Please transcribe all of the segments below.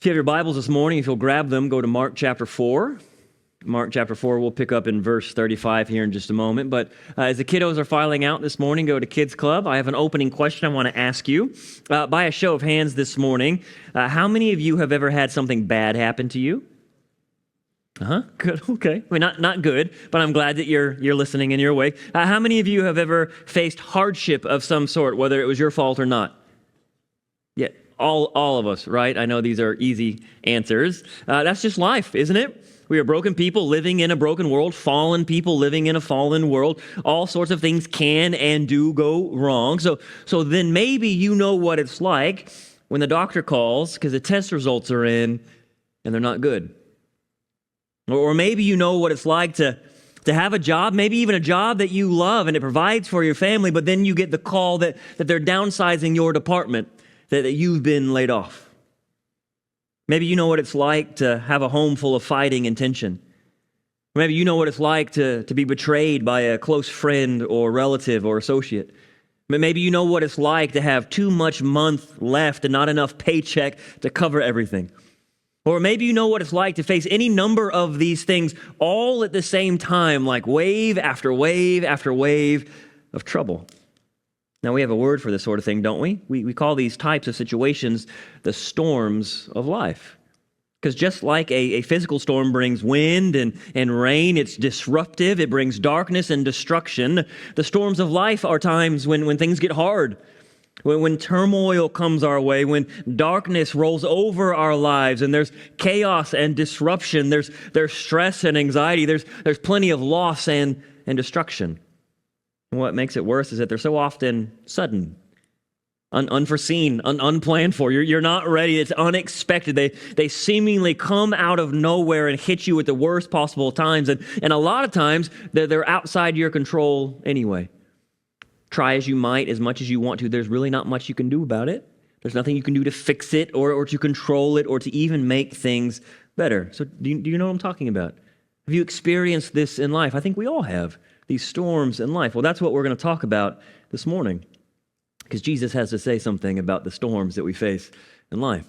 If you have your Bibles this morning, if you'll grab them, go to Mark chapter 4. Mark chapter 4, we'll pick up in verse 35 here in just a moment. But as the kiddos are filing out this morning, go to Kids Club. I have an opening question I want to ask you. By a show of hands this morning, how many of you have ever had something bad happen to you? Good, okay. I mean, not good, but I'm glad that you're listening and you're awake. How many of you have ever faced hardship of some sort, whether it was your fault or not? Yeah, all of us, right? I know these are easy answers. That's just life, isn't it? We are broken people living in a broken world, fallen people living in a fallen world. All sorts of things can and do go wrong. So then maybe you know what it's like when the doctor calls because the test results are in and they're not good. Or maybe you know what it's like to have a job, maybe even a job that you love and it provides for your family, but then you get the call that they're downsizing your department, that you've been laid off. Maybe you know what it's like to have a home full of fighting and tension. Maybe you know what it's like to be betrayed by a close friend or relative or associate. Maybe you know what it's like to have too much month left and not enough paycheck to cover everything. Or maybe you know what it's like to face any number of these things all at the same time, like wave after wave after wave of trouble. Now, we have a word for this sort of thing, don't we? We call these types of situations the storms of life. Because just like a physical storm brings wind and rain, it's disruptive, it brings darkness and destruction. The storms of life are times when things get hard, when turmoil comes our way, when darkness rolls over our lives and there's chaos and disruption, there's stress and anxiety, there's plenty of loss and destruction. And what makes it worse is that they're so often sudden, unforeseen, unplanned for. You're not ready. It's unexpected. They seemingly come out of nowhere and hit you at the worst possible times. And a lot of times, they're outside your control anyway. Try as you might, as much as you want to, there's really not much you can do about it. There's nothing you can do to fix it or to control it or to even make things better. So do you know what I'm talking about? Have you experienced this in life? I think we all have. These storms in life. Well, that's what we're going to talk about this morning because Jesus has to say something about the storms that we face in life.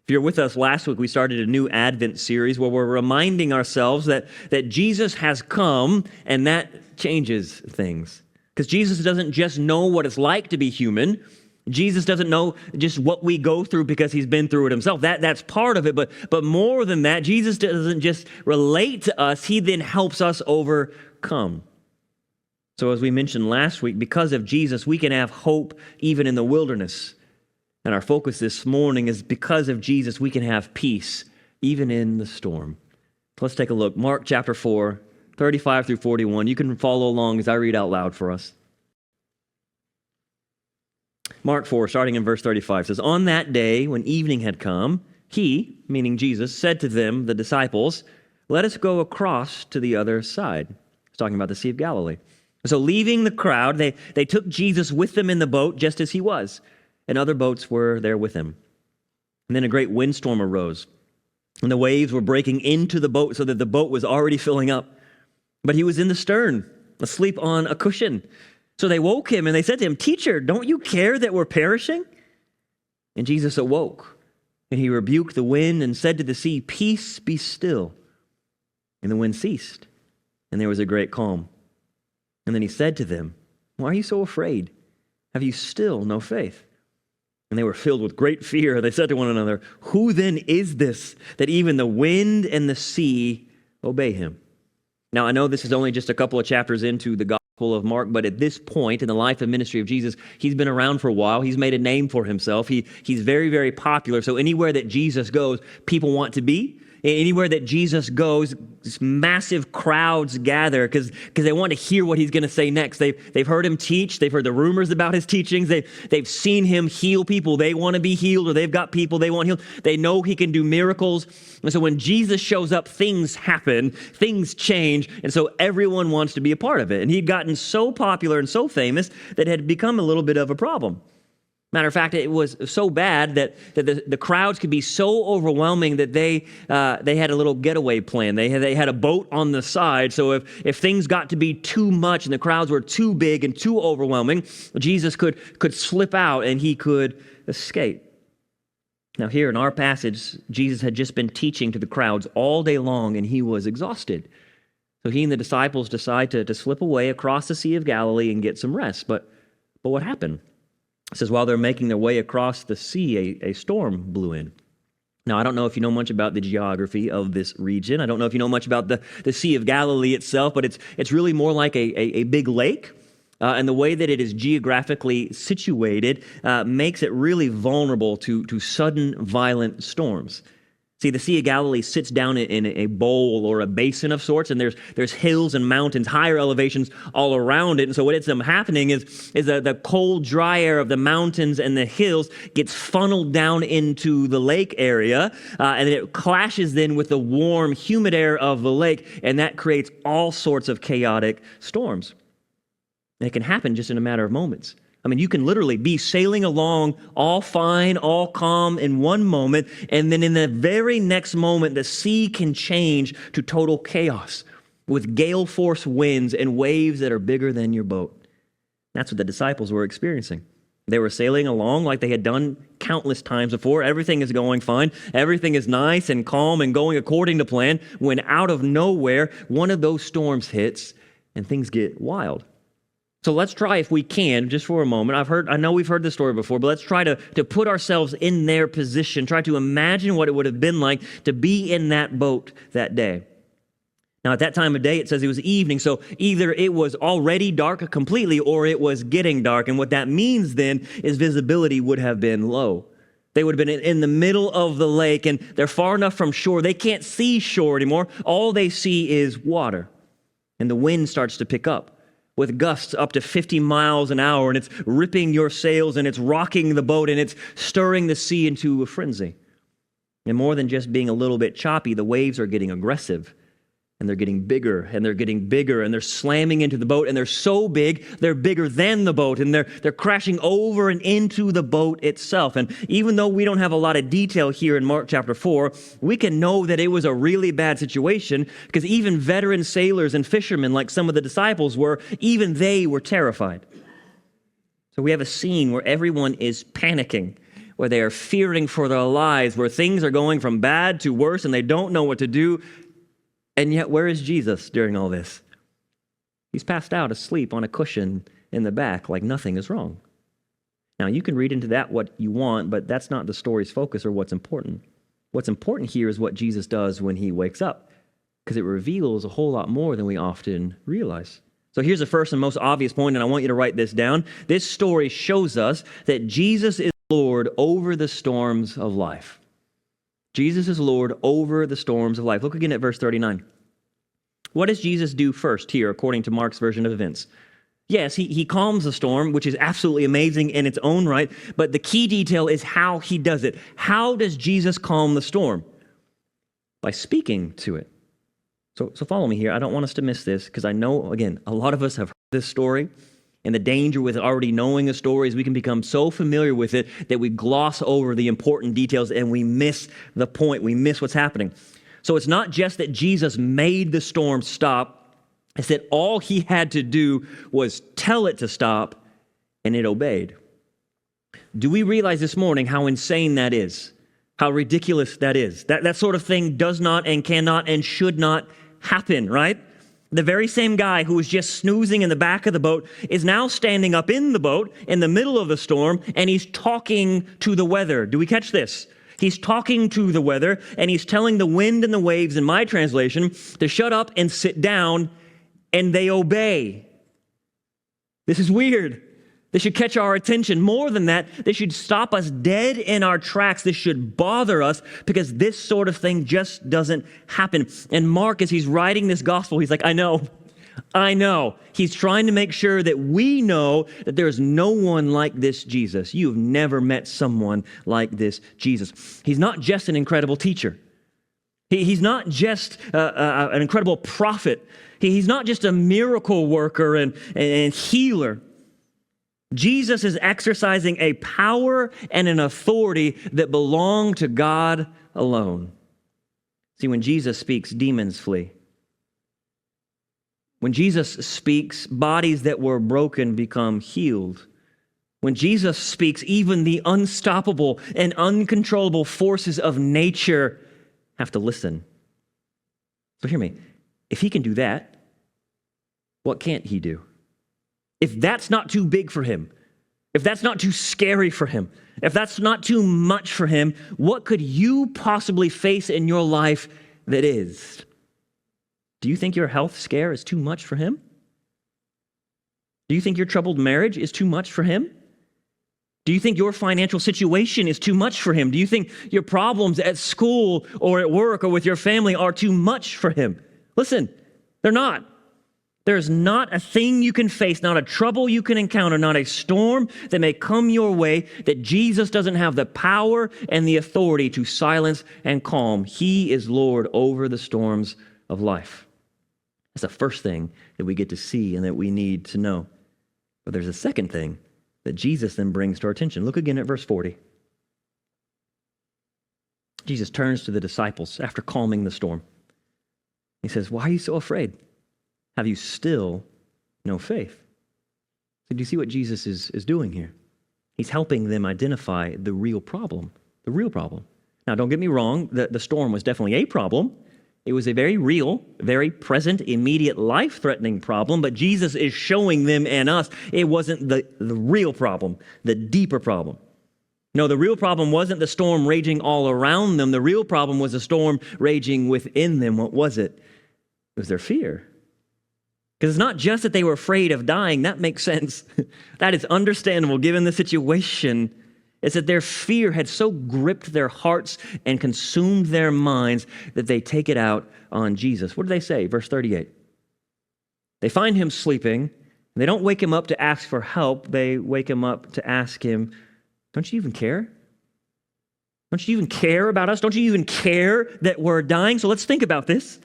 If you're with us last week, we started a new Advent series where we're reminding ourselves that Jesus has come and that changes things. Because Jesus doesn't just know what it's like to be human. Jesus doesn't know just what we go through because he's been through it himself. That's part of it. But more than that, Jesus doesn't just relate to us. He then helps us overcome. So as we mentioned last week, because of Jesus, we can have hope even in the wilderness. And our focus this morning is because of Jesus, we can have peace even in the storm. Let's take a look. Mark chapter 4, 35 through 41. You can follow along as I read out loud for us. Mark 4, starting in verse 35, says, "On that day when evening had come, he," meaning Jesus, "said to them, the disciples, 'Let us go across to the other side.'" He's talking about the Sea of Galilee. So leaving the crowd, they took Jesus with them in the boat just as he was, and other boats were there with him. And then a great windstorm arose, and the waves were breaking into the boat so that the boat was already filling up. But he was in the stern, asleep on a cushion. So they woke him and they said to him, "Teacher, don't you care that we're perishing?" And Jesus awoke, and he rebuked the wind and said to the sea, "Peace, be still." And the wind ceased, and there was a great calm. And then he said to them, "Why are you so afraid? Have you still no faith?" And they were filled with great fear. They said to one another, "Who then is this that even the wind and the sea obey him?" Now, I know this is only just a couple of chapters into the Gospel of Mark, but at this point in the life and ministry of Jesus, he's been around for a while. He's made a name for himself. He's very, very popular. So anywhere that Jesus goes, people want to be. Anywhere that Jesus goes, massive crowds gather because they want to hear what he's going to say next. They've heard him teach. They've heard the rumors about his teachings. They've seen him heal people. They want to be healed, or they've got people they want healed. They know he can do miracles. And so when Jesus shows up, things happen, things change. And so everyone wants to be a part of it. And he'd gotten so popular and so famous that it had become a little bit of a problem. Matter of fact, it was so bad that the crowds could be so overwhelming that they had a little getaway plan. They had a boat on the side, so if things got to be too much and the crowds were too big and too overwhelming, Jesus could slip out and he could escape. Now here in our passage, Jesus had just been teaching to the crowds all day long, and he was exhausted. So he and the disciples decide to slip away across the Sea of Galilee and get some rest. But what happened? It says while they're making their way across the sea, a storm blew in. Now, I don't know if you know much about the geography of this region. I don't know if you know much about the Sea of Galilee itself, but it's really more like a big lake. And the way that it is geographically situated makes it really vulnerable to sudden, violent storms. See, the Sea of Galilee sits down in a bowl or a basin of sorts, and there's hills and mountains, higher elevations all around it. And so what ends up happening is the cold, dry air of the mountains and the hills gets funneled down into the lake area, and it clashes then with the warm, humid air of the lake, and that creates all sorts of chaotic storms. And it can happen just in a matter of moments. I mean, you can literally be sailing along all fine, all calm in one moment, and then in the very next moment, the sea can change to total chaos with gale force winds and waves that are bigger than your boat. That's what the disciples were experiencing. They were sailing along like they had done countless times before. Everything is going fine. Everything is nice and calm and going according to plan, when out of nowhere, one of those storms hits and things get wild. So let's try, if we can, just for a moment. I know we've heard this story before, but let's try to put ourselves in their position, try to imagine what it would have been like to be in that boat that day. Now, at that time of day, it says it was evening, so either it was already dark completely or it was getting dark. And what that means then is visibility would have been low. They would have been in the middle of the lake, and they're far enough from shore. They can't see shore anymore. All they see is water, and the wind starts to pick up with gusts up to 50 miles an hour, and it's ripping your sails, and it's rocking the boat, and it's stirring the sea into a frenzy. And more than just being a little bit choppy, the waves are getting aggressive, and they're getting bigger, and they're getting bigger, and they're slamming into the boat, and they're so big, they're bigger than the boat, and they're crashing over and into the boat itself. And even though we don't have a lot of detail here in Mark chapter 4, we can know that it was a really bad situation, because even veteran sailors and fishermen, like some of the disciples were, even they were terrified. So we have a scene where everyone is panicking, where they are fearing for their lives, where things are going from bad to worse, and they don't know what to do. And yet, where is Jesus during all this? He's passed out asleep on a cushion in the back like nothing is wrong. Now, you can read into that what you want, but that's not the story's focus or what's important. What's important here is what Jesus does when he wakes up, because it reveals a whole lot more than we often realize. So here's the first and most obvious point, and I want you to write this down. This story shows us that Jesus is Lord over the storms of life. Jesus is Lord over the storms of life. Look again at verse 39. What does Jesus do first here, according to Mark's version of events? Yes, he calms the storm, which is absolutely amazing in its own right, but the key detail is how he does it. How does Jesus calm the storm? By speaking to it. So follow me here. I don't want us to miss this, because I know, again, a lot of us have heard this story. And the danger with already knowing a story is we can become so familiar with it that we gloss over the important details and we miss the point. We miss what's happening. So it's not just that Jesus made the storm stop. It's that all he had to do was tell it to stop, and it obeyed. Do we realize this morning how insane that is? How ridiculous that is? That sort of thing does not and cannot and should not happen, right? The very same guy who was just snoozing in the back of the boat is now standing up in the boat in the middle of the storm, and he's talking to the weather. Do we catch this? He's talking to the weather, and he's telling the wind and the waves, in my translation, to shut up and sit down, and they obey. This is weird. This should catch our attention. More than that, this should stop us dead in our tracks. This should bother us, because this sort of thing just doesn't happen. And Mark, as he's writing this gospel, he's like, I know. He's trying to make sure that we know that there is no one like this Jesus. You've never met someone like this Jesus. He's not just an incredible teacher. He's not just an incredible prophet. He's not just a miracle worker and healer. Jesus is exercising a power and an authority that belong to God alone. See, when Jesus speaks, demons flee. When Jesus speaks, bodies that were broken become healed. When Jesus speaks, even the unstoppable and uncontrollable forces of nature have to listen. So hear me. If he can do that, what can't he do? If that's not too big for him, if that's not too scary for him, if that's not too much for him, what could you possibly face in your life that is? Do you think your health scare is too much for him? Do you think your troubled marriage is too much for him? Do you think your financial situation is too much for him? Do you think your problems at school or at work or with your family are too much for him? Listen, they're not. There's not a thing you can face, not a trouble you can encounter, not a storm that may come your way that Jesus doesn't have the power and the authority to silence and calm. He is Lord over the storms of life. That's the first thing that we get to see and that we need to know. But there's a second thing that Jesus then brings to our attention. Look again at verse 40. Jesus turns to the disciples after calming the storm. He says, "Why are you so afraid? Have you still no faith?" So do you see what Jesus is doing here? He's helping them identify the real problem. The real problem. Now, don't get me wrong. The storm was definitely a problem. It was a very real, very present, immediate, life-threatening problem, but Jesus is showing them and us it wasn't the real problem, the deeper problem. No, the real problem wasn't the storm raging all around them. The real problem was the storm raging within them. What was it? It was their fear. Because it's not just that they were afraid of dying. That makes sense. That is understandable given the situation. It's that their fear had so gripped their hearts and consumed their minds that they take it out on Jesus. What do they say? Verse 38. They find him sleeping, and they don't wake him up to ask for help. They wake him up to ask him, "Don't you even care? Don't you even care about us? Don't you even care that we're dying?" So let's think about this.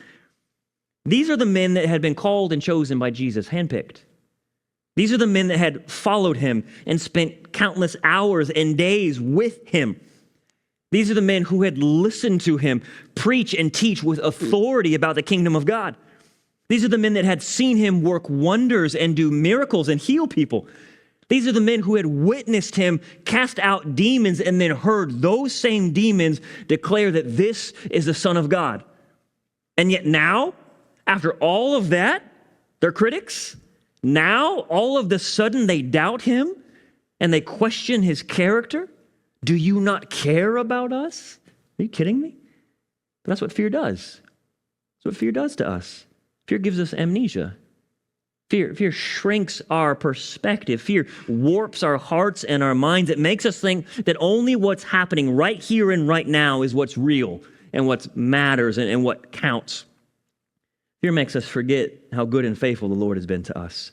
These are the men that had been called and chosen by Jesus, handpicked. These are the men that had followed him and spent countless hours and days with him. These are the men who had listened to him preach and teach with authority about the kingdom of God. These are the men that had seen him work wonders and do miracles and heal people. These are the men who had witnessed him cast out demons and then heard those same demons declare that this is the Son of God. And yet now, after all of that, they're critics. Now, all of a sudden, they doubt him and they question his character. Do you not care about us? Are you kidding me? But that's what fear does. That's what fear does to us. Fear gives us amnesia. Fear shrinks our perspective. Fear warps our hearts and our minds. It makes us think that only what's happening right here and right now is what's real and what matters and what counts. Fear makes us forget how good and faithful the Lord has been to us.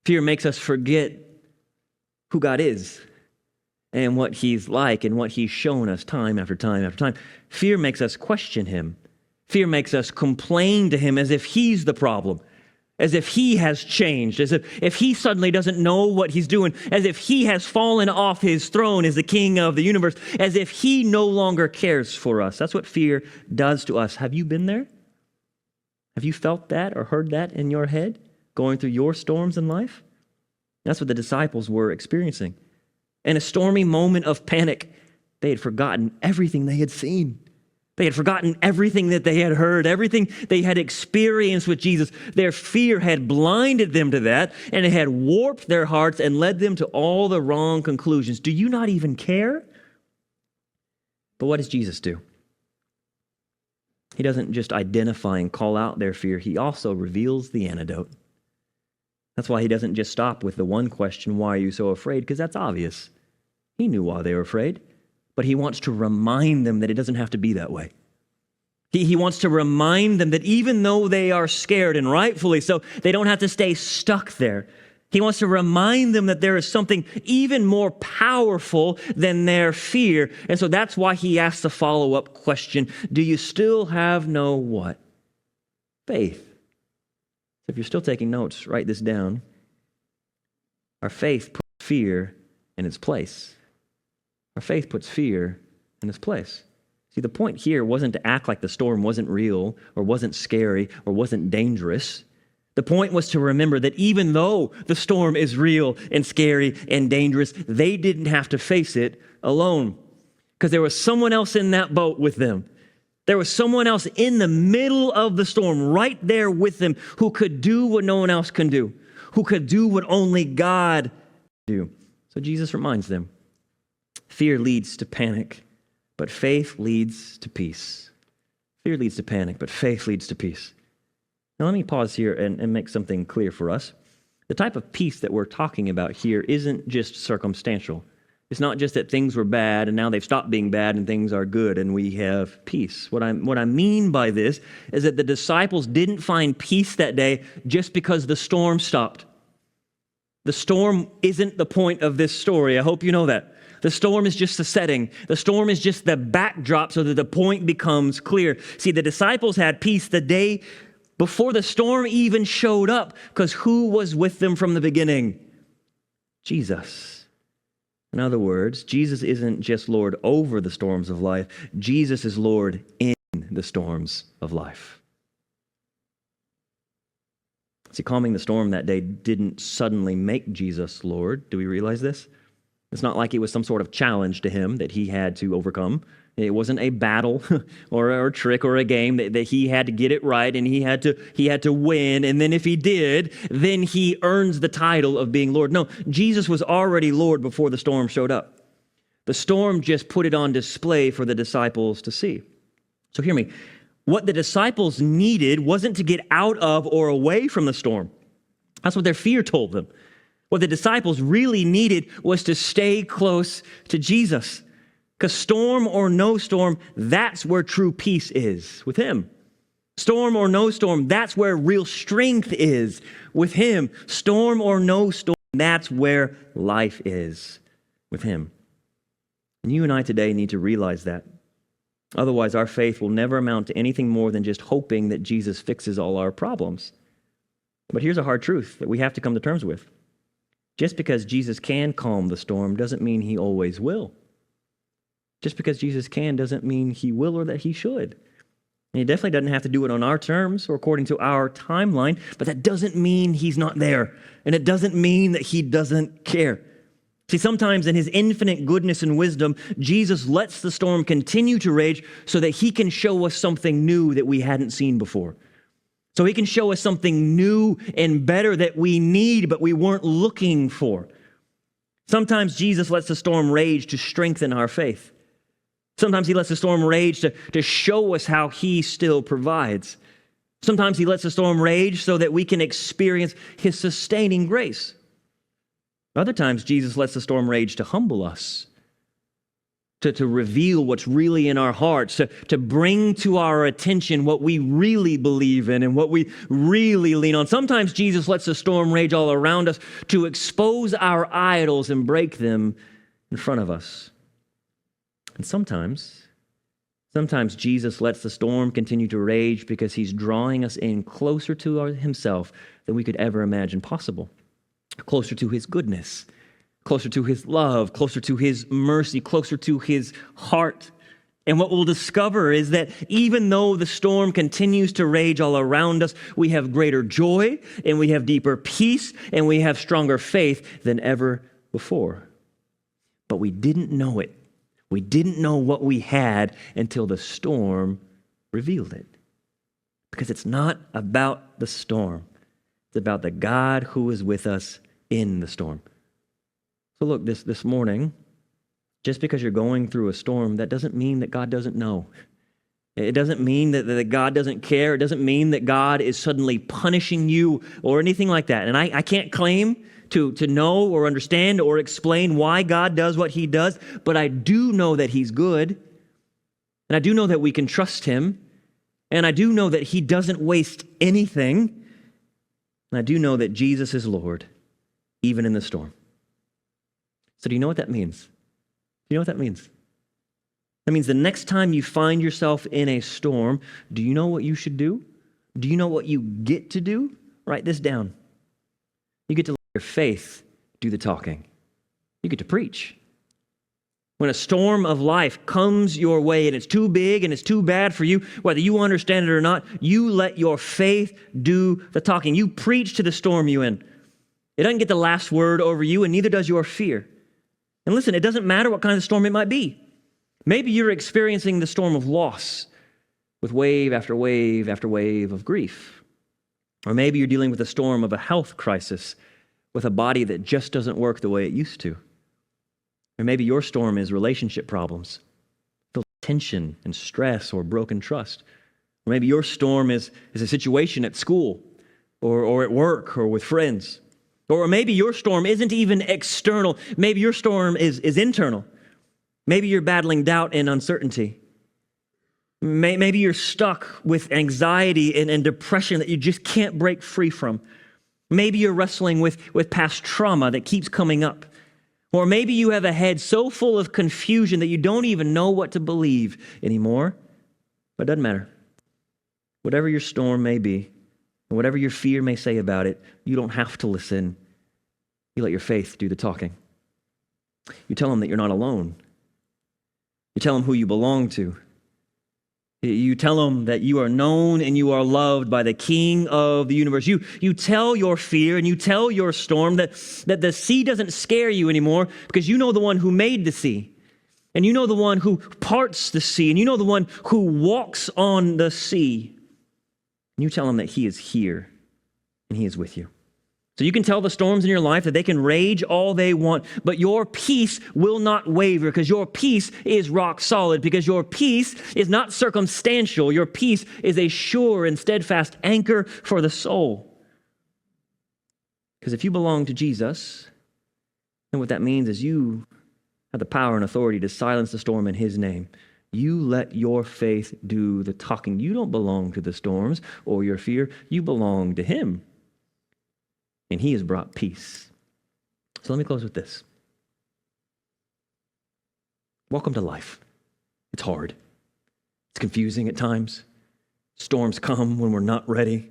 Fear makes us forget who God is and what he's like and what he's shown us time after time after time. Fear makes us question him. Fear makes us complain to him as if he's the problem, as if he has changed, as if he suddenly doesn't know what he's doing, as if he has fallen off his throne as the king of the universe, as if he no longer cares for us. That's what fear does to us. Have you been there? Have you felt that or heard that in your head going through your storms in life? That's what the disciples were experiencing. In a stormy moment of panic, they had forgotten everything they had seen. They had forgotten everything that they had heard, everything they had experienced with Jesus. Their fear had blinded them to that, and it had warped their hearts and led them to all the wrong conclusions. Do you not even care? But what does Jesus do? He doesn't just identify and call out their fear. He also reveals the antidote. That's why he doesn't just stop with the one question, "Why are you so afraid?" Because that's obvious. He knew why they were afraid. But he wants to remind them that it doesn't have to be that way. He wants to remind them that even though they are scared, and rightfully so, they don't have to stay stuck there. He wants to remind them that there is something even more powerful than their fear. And so that's why he asks the follow-up question, do you still have no what? Faith. So if you're still taking notes, write this down. Our faith puts fear in its place. Our faith puts fear in its place. See, the point here wasn't to act like the storm wasn't real or wasn't scary or wasn't dangerous. The point was to remember that even though the storm is real and scary and dangerous, they didn't have to face it alone, because there was someone else in that boat with them. There was someone else in the middle of the storm right there with them who could do what no one else can do, who could do what only God can do. So Jesus reminds them, fear leads to panic, but faith leads to peace. Fear leads to panic, but faith leads to peace. Now let me pause here and make something clear for us. The type of peace that we're talking about here isn't just circumstantial. It's not just that things were bad and now they've stopped being bad and things are good and we have peace. What I mean by this is that the disciples didn't find peace that day just because the storm stopped. The storm isn't the point of this story. I hope you know that. The storm is just the setting. The storm is just the backdrop so that the point becomes clear. See, the disciples had peace the day before the storm even showed up, because who was with them from the beginning? Jesus. In other words, Jesus isn't just Lord over the storms of life. Jesus is Lord in the storms of life. See, calming the storm that day didn't suddenly make Jesus Lord. Do we realize this? It's not like it was some sort of challenge to him that he had to overcome. It wasn't a battle or a trick or a game that he had to get it right and he had to win. And then if he did, then he earns the title of being Lord. No, Jesus was already Lord before the storm showed up. The storm just put it on display for the disciples to see. So hear me. What the disciples needed wasn't to get out of or away from the storm. That's what their fear told them. What the disciples really needed was to stay close to Jesus. Because storm or no storm, that's where true peace is, with him. Storm or no storm, that's where real strength is, with him. Storm or no storm, that's where life is, with him. And you and I today need to realize that. Otherwise, our faith will never amount to anything more than just hoping that Jesus fixes all our problems. But here's a hard truth that we have to come to terms with. Just because Jesus can calm the storm doesn't mean he always will. Just because Jesus can doesn't mean he will or that he should. And he definitely doesn't have to do it on our terms or according to our timeline, but that doesn't mean he's not there. And it doesn't mean that he doesn't care. See, sometimes in his infinite goodness and wisdom, Jesus lets the storm continue to rage so that he can show us something new that we hadn't seen before. So he can show us something new and better that we need, but we weren't looking for. Sometimes Jesus lets the storm rage to strengthen our faith. Sometimes he lets the storm rage to show us how he still provides. Sometimes he lets the storm rage so that we can experience his sustaining grace. Other times, Jesus lets the storm rage to humble us, to reveal what's really in our hearts, to bring to our attention what we really believe in and what we really lean on. Sometimes Jesus lets the storm rage all around us to expose our idols and break them in front of us. And sometimes Jesus lets the storm continue to rage because he's drawing us in closer to himself than we could ever imagine possible. Closer to his goodness, closer to his love, closer to his mercy, closer to his heart. And what we'll discover is that even though the storm continues to rage all around us, we have greater joy and we have deeper peace and we have stronger faith than ever before. But we didn't know it. We didn't know what we had until the storm revealed it. Because it's not about the storm. It's about the God who is with us in the storm. So look, this morning, just because you're going through a storm, that doesn't mean that God doesn't know. It doesn't mean that God doesn't care. It doesn't mean that God is suddenly punishing you or anything like that. And I can't claim to know or understand or explain why God does what he does, but I do know that he's good. And I do know that we can trust him. And I do know that he doesn't waste anything. And I do know that Jesus is Lord, even in the storm. So do you know what that means? Do you know what that means? That means the next time you find yourself in a storm, do you know what you should do? Do you know what you get to do? Write this down. You get to let your faith do the talking. You get to preach. When a storm of life comes your way and it's too big and it's too bad for you, whether you understand it or not, you let your faith do the talking. You preach to the storm you in. It doesn't get the last word over you, and neither does your fear. And listen, it doesn't matter what kind of storm it might be. Maybe you're experiencing the storm of loss with wave after wave after wave of grief. Or maybe you're dealing with a storm of a health crisis with a body that just doesn't work the way it used to. Or maybe your storm is relationship problems, filled with tension and stress or broken trust. Or maybe your storm is a situation at school or at work or with friends. Or maybe your storm isn't even external. Maybe your storm is internal. Maybe you're battling doubt and uncertainty. Maybe you're stuck with anxiety and depression that you just can't break free from. Maybe you're wrestling with past trauma that keeps coming up. Or maybe you have a head so full of confusion that you don't even know what to believe anymore. But it doesn't matter. Whatever your storm may be, and whatever your fear may say about it, you don't have to listen. You let your faith do the talking. You tell them that you're not alone. You tell them who you belong to. You tell them that you are known and you are loved by the King of the universe. You tell your fear and you tell your storm that the sea doesn't scare you anymore because you know the one who made the sea. And you know the one who parts the sea. And you know the one who walks on the sea. And you tell them that he is here and he is with you. So you can tell the storms in your life that they can rage all they want, but your peace will not waver because your peace is rock solid, because your peace is not circumstantial. Your peace is a sure and steadfast anchor for the soul. Because if you belong to Jesus, then what that means is you have the power and authority to silence the storm in his name. You let your faith do the talking. You don't belong to the storms or your fear. You belong to him. And he has brought peace. So let me close with this. Welcome to life. It's hard. It's confusing at times. Storms come when we're not ready.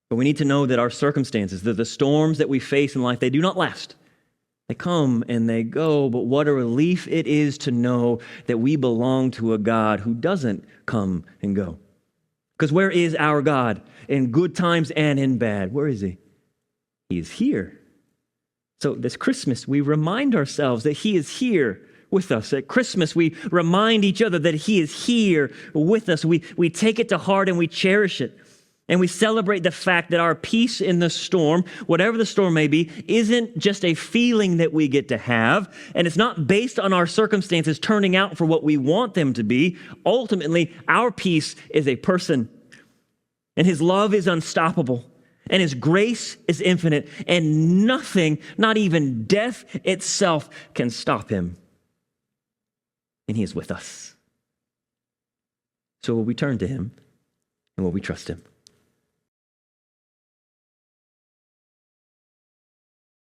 But we need to know that our circumstances, the storms that we face in life, they do not last. They come and they go, but what a relief it is to know that we belong to a God who doesn't come and go. Because where is our God? In good times and in bad. Where is he? He is here. So this Christmas, we remind ourselves that he is here with us. At Christmas, we remind each other that he is here with us. We take it to heart and we cherish it. And we celebrate the fact that our peace in the storm, whatever the storm may be, isn't just a feeling that we get to have. And it's not based on our circumstances turning out for what we want them to be. Ultimately, our peace is a person. And his love is unstoppable. And his grace is infinite, and nothing, not even death itself, can stop him. And he is with us. So will we turn to him, and will we trust him?